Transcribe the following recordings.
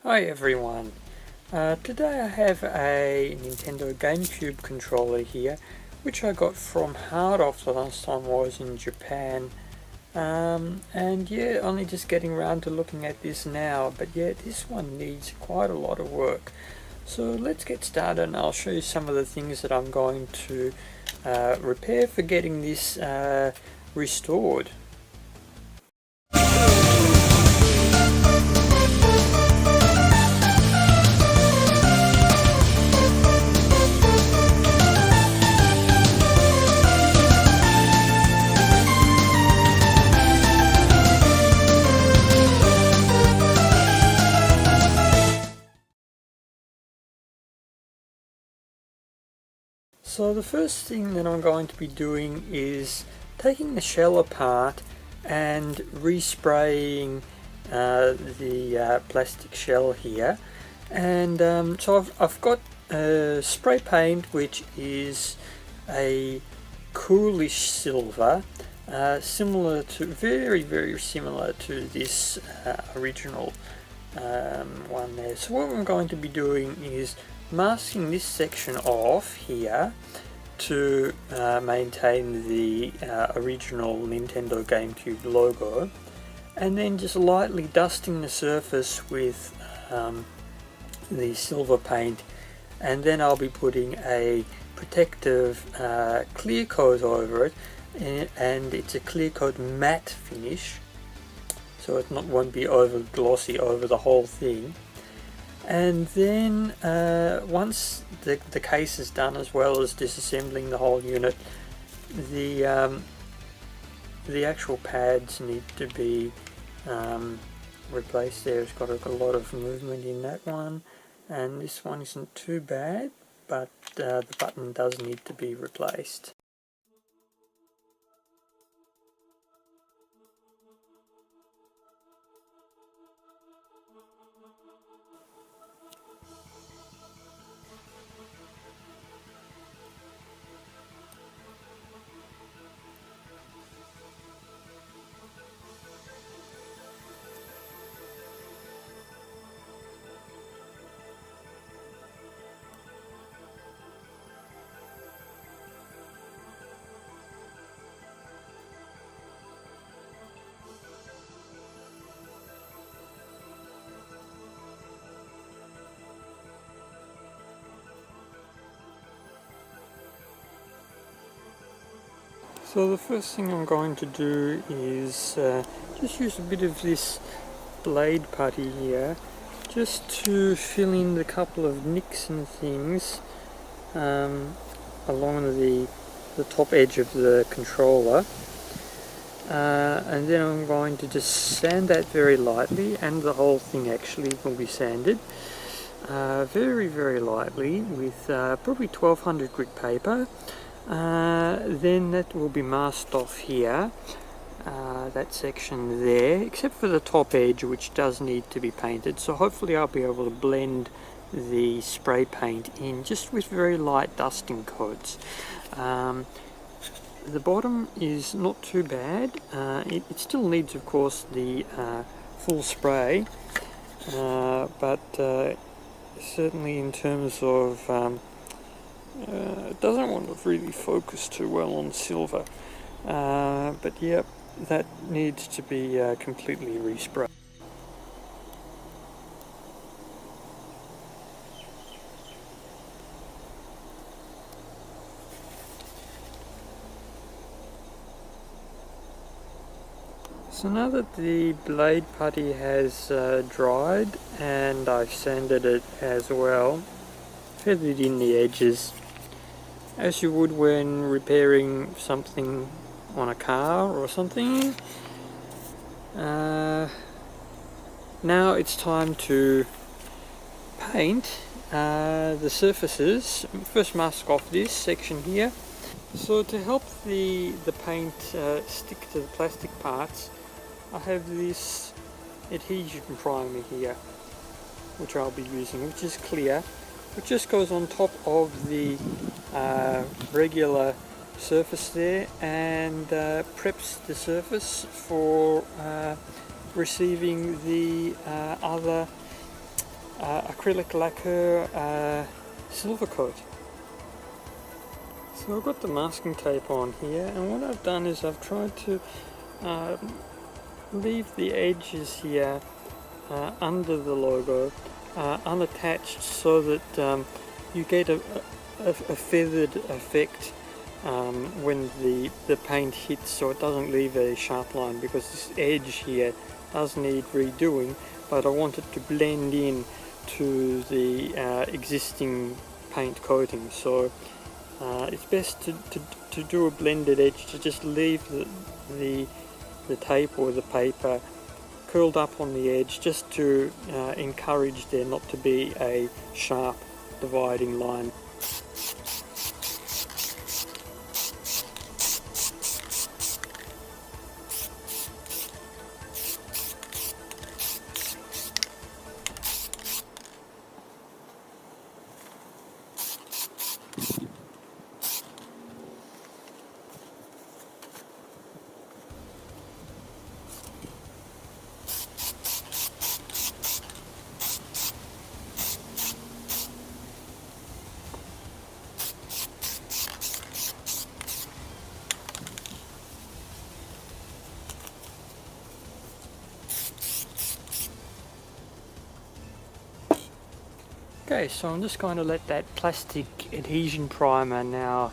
Hi everyone. Today I have a Nintendo Gamecube controller here, which I got from Hard Off the last time I was in Japan. And yeah, only just getting around to looking at this now, but yeah, this one needs quite a lot of work. So let's get started and I'll show you some of the things that I'm going to repair for getting this restored. So the first thing that I'm going to be doing is taking the shell apart and respraying the plastic shell here. And so I've got spray paint, which is a coolish silver, very similar to this original one there. So what I'm going to be doing is masking this section off here to maintain the original Nintendo Gamecube logo, and then just lightly dusting the surface with the silver paint, and then I'll be putting a protective clear coat over it, and it's a clear coat matte finish, so it won't be over glossy over the whole thing. And then once the case is done, as well as disassembling the whole unit, the actual pads need to be replaced. There, it's got a lot of movement in that one, and this one isn't too bad, but the button does need to be replaced. So the first thing I'm going to do is just use a bit of this blade putty here, just to fill in the couple of nicks and things along the top edge of the controller, and then I'm going to just sand that very lightly, and the whole thing actually will be sanded very lightly with probably 1200 grit paper. Then that will be masked off here, that section there, except for the top edge, which does need to be painted. So hopefully I'll be able to blend the spray paint in just with very light dusting coats. The bottom is not too bad. It still needs, of course, the full spray, but certainly in terms of it doesn't want to really focus too well on silver, but yep, that needs to be completely resprayed. So now that the blade putty has dried and I've sanded it as well, feathered in the edges, as you would when repairing something on a car or something. Now it's time to paint the surfaces. First, mask off this section here. So to help the paint stick to the plastic parts, I have this adhesion primer here, which I'll be using, which is clear. It just goes on top of the regular surface there and preps the surface for receiving the other acrylic lacquer silver coat. So I've got the masking tape on here, and what I've done is I've tried to leave the edges here under the logo unattached, so that you get a feathered effect when the paint hits, so it doesn't leave a sharp line, because this edge here does need redoing, but I want it to blend in to the existing paint coating. So it's best to do a blended edge, to just leave the tape or the paper curled up on the edge, just to encourage there not to be a sharp dividing line. Okay, so I'm just going to let that plastic adhesion primer now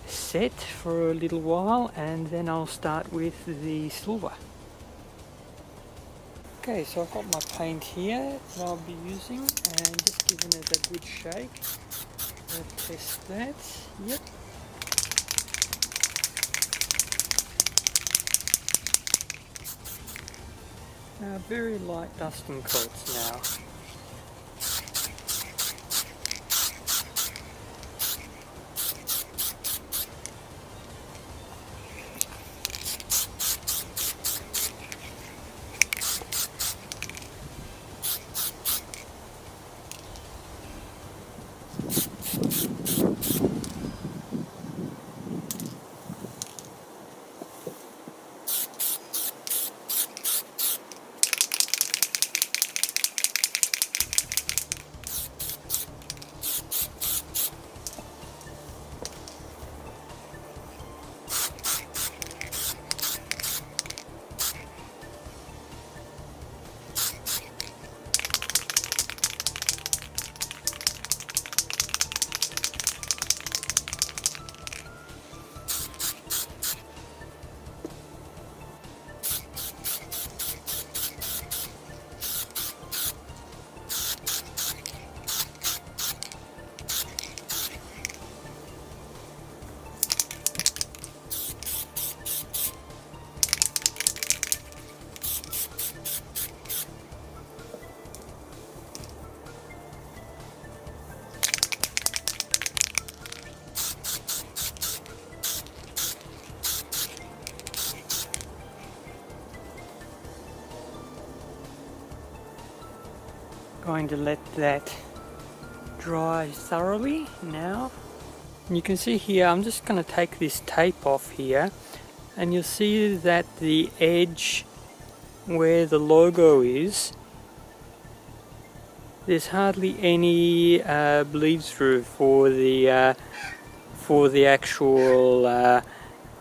set for a little while, and then I'll start with the silver. Okay, so I've got my paint here that I'll be using, and just giving it a good shake. Let's test that. Yep. Very light dusting coats now. Going to let that dry thoroughly now. And you can see here, I'm just going to take this tape off here, and you'll see that the edge where the logo is, there's hardly any bleed through for the actual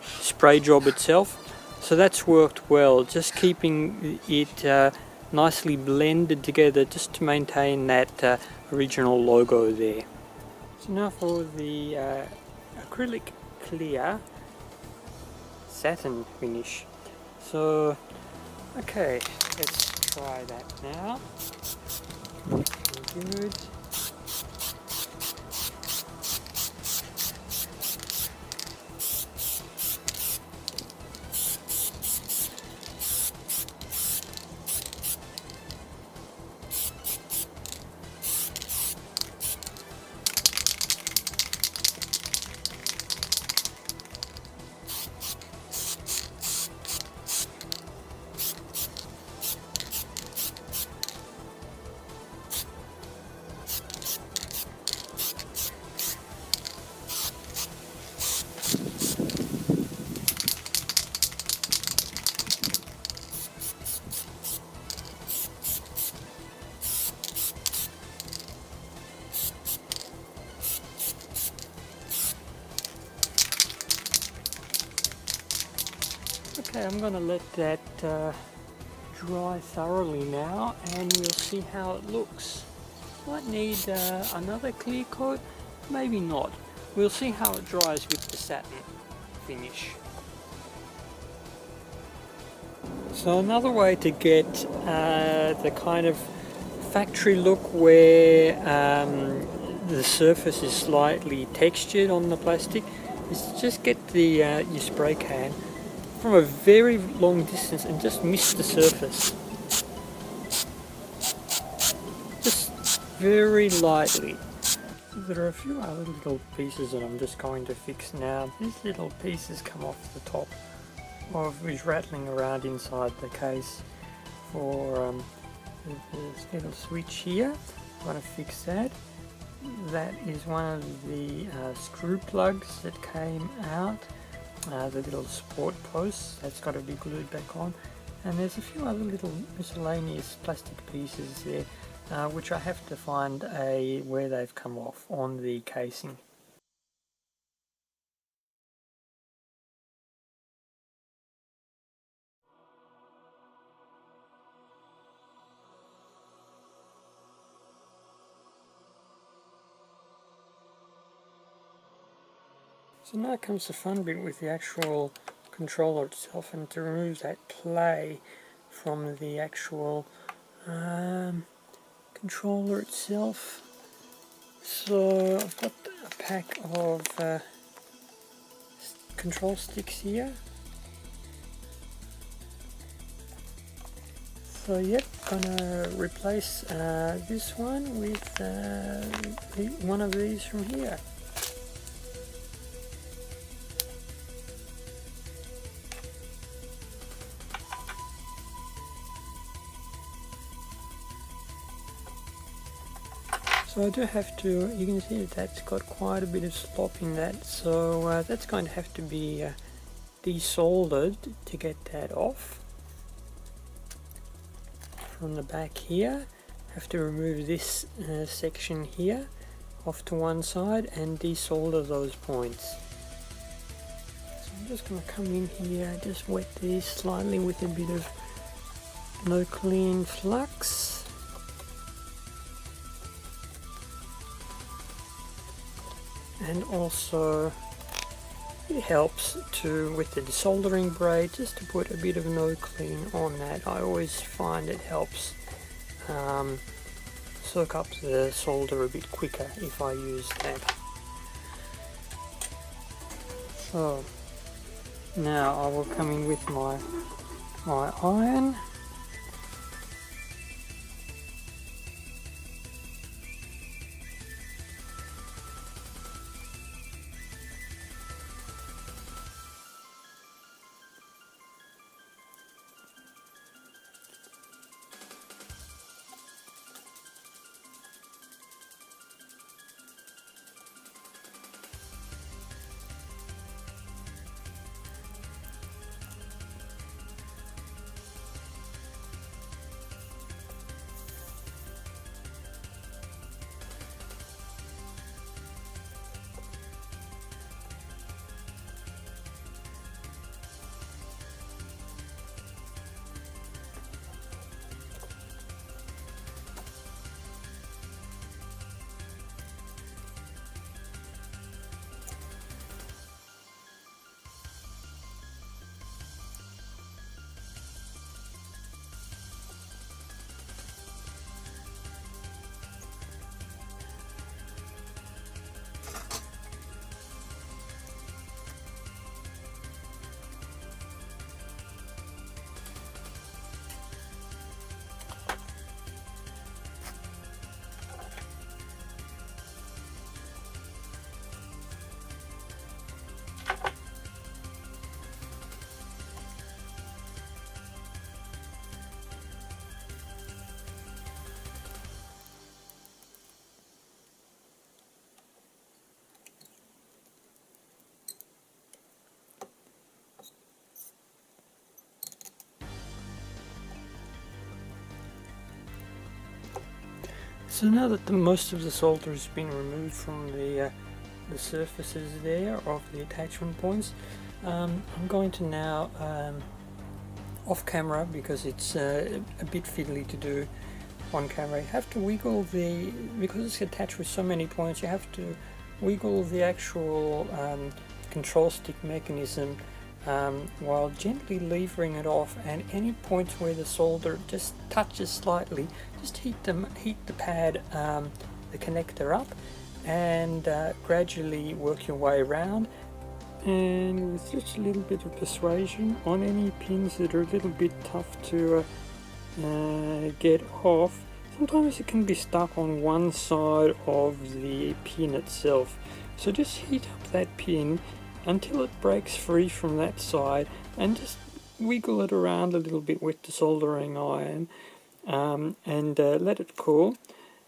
spray job itself. So that's worked well, just keeping it nicely blended together, just to maintain that original logo there. So now for the acrylic clear satin finish. So okay, let's try that now. Good. Okay, I'm going to let that dry thoroughly now, and we'll see how it looks. Might need another clear coat, maybe not. We'll see how it dries with the satin finish. So another way to get the kind of factory look where the surface is slightly textured on the plastic is to just get the your spray can from a very long distance and just mist the surface. Just very lightly. There are a few other little pieces that I'm just going to fix now. These little pieces come off the top of is rattling around inside the case for this little switch here. I'm going to fix that. That is one of the screw plugs that came out, the little support posts. That's got to be glued back on, and there's a few other little miscellaneous plastic pieces there which I have to find where they've come off on the casing. So now comes the fun bit with the actual controller itself, and to remove that play from the actual controller itself. So I've got a pack of control sticks here. So yep, gonna replace this one with one of these from here. So I do have to, you can see that that's got quite a bit of slop in that, so that's going to have to be desoldered to get that off. From the back here, have to remove this section here off to one side and desolder those points. So I'm just going to come in here, just wet these slightly with a bit of no clean flux. And also it helps to, with the desoldering braid, just to put a bit of no clean on that. I always find it helps soak up the solder a bit quicker if I use that. So now I will come in with my iron. So now that most of the solder has been removed from the surfaces there of the attachment points, I'm going to now off camera because it's a bit fiddly to do on camera. You have to wiggle because it's attached with so many points, you have to wiggle the actual control stick mechanism while gently levering it off, and any points where the solder just touches slightly, just heat the pad, the connector up, and gradually work your way around. And with just a little bit of persuasion on any pins that are a little bit tough to get off. Sometimes it can be stuck on one side of the pin itself, so just heat up that pin until it breaks free from that side, and just wiggle it around a little bit with the soldering iron, and let it cool,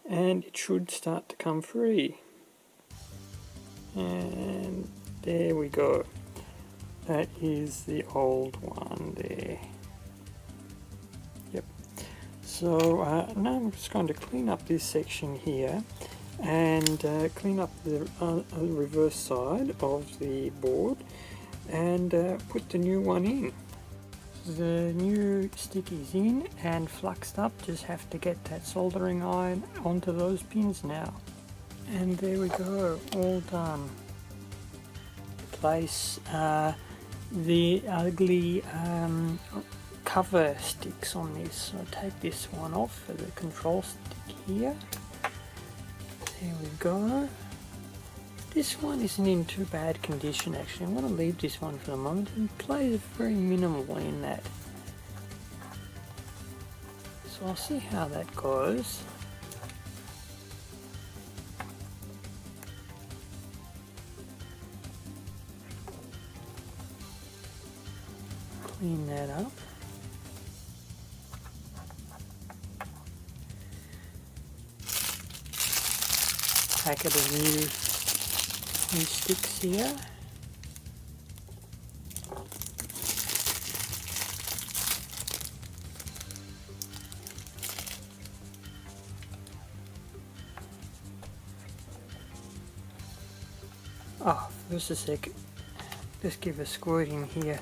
and it should start to come free. And there we go. That is the old one there. Yep. So now I'm just going to clean up this section here and clean up the reverse side of the board and put the new one in. The new stick is in and fluxed up, just have to get that soldering iron onto those pins now. And there we go, all done. Place the ugly cover sticks on this. So take this one off for the control stick here. There we go. This one isn't in too bad condition actually. I'm going to leave this one for the moment. It plays very minimally in that. So I'll see how that goes. Clean that up. Packet of new sticks here. Oh, just a sec. Just give a squirt in here.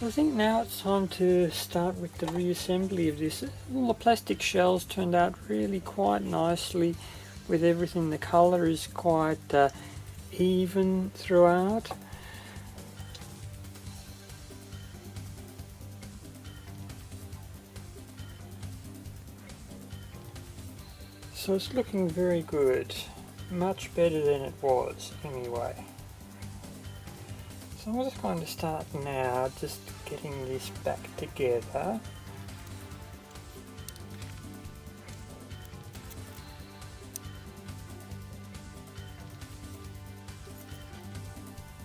So I think now it's time to start with the reassembly of this. All the plastic shells turned out really quite nicely with everything. The colour is quite even throughout. So it's looking very good. Much better than it was anyway. So I'm just going to start now, just getting this back together.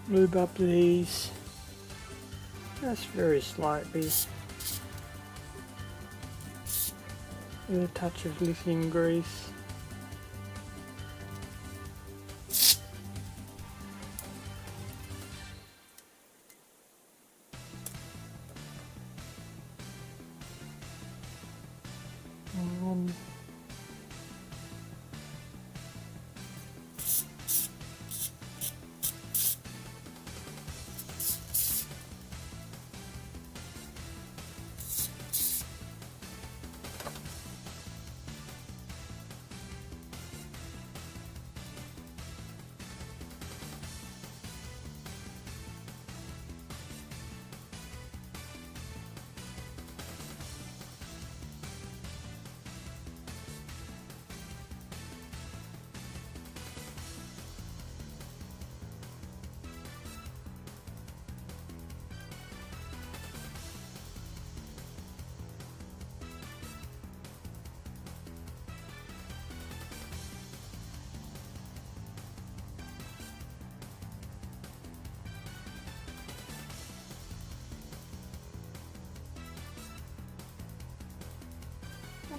Lube up these, just very slightly, with a touch of lithium grease.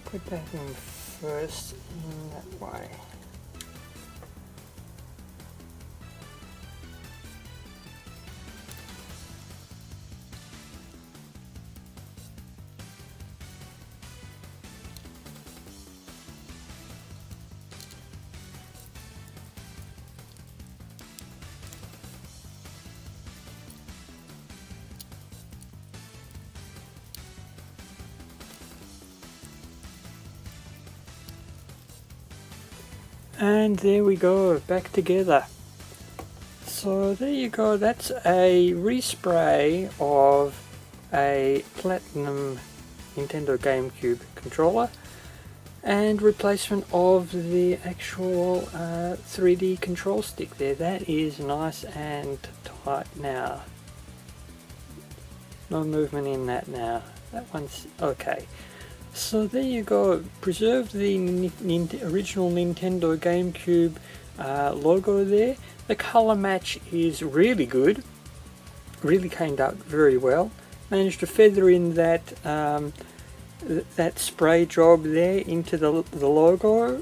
put that in first in that way. And there we go, back together. So there you go, that's a respray of a Platinum Nintendo Gamecube controller and replacement of the actual 3D control stick there. That is nice and tight now. No movement in that now. That one's okay. So there you go, preserved the original Nintendo Gamecube logo there. The colour match is really good, really came out very well. Managed to feather in that that spray job there into the logo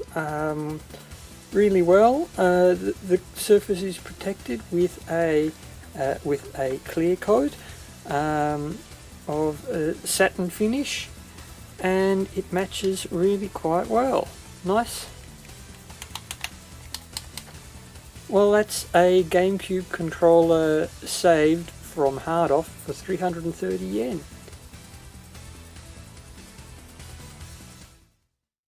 really well. The surface is protected with a clear coat of satin finish, and it matches really quite well. Nice. Well, that's a GameCube controller saved from hard off for 330 yen.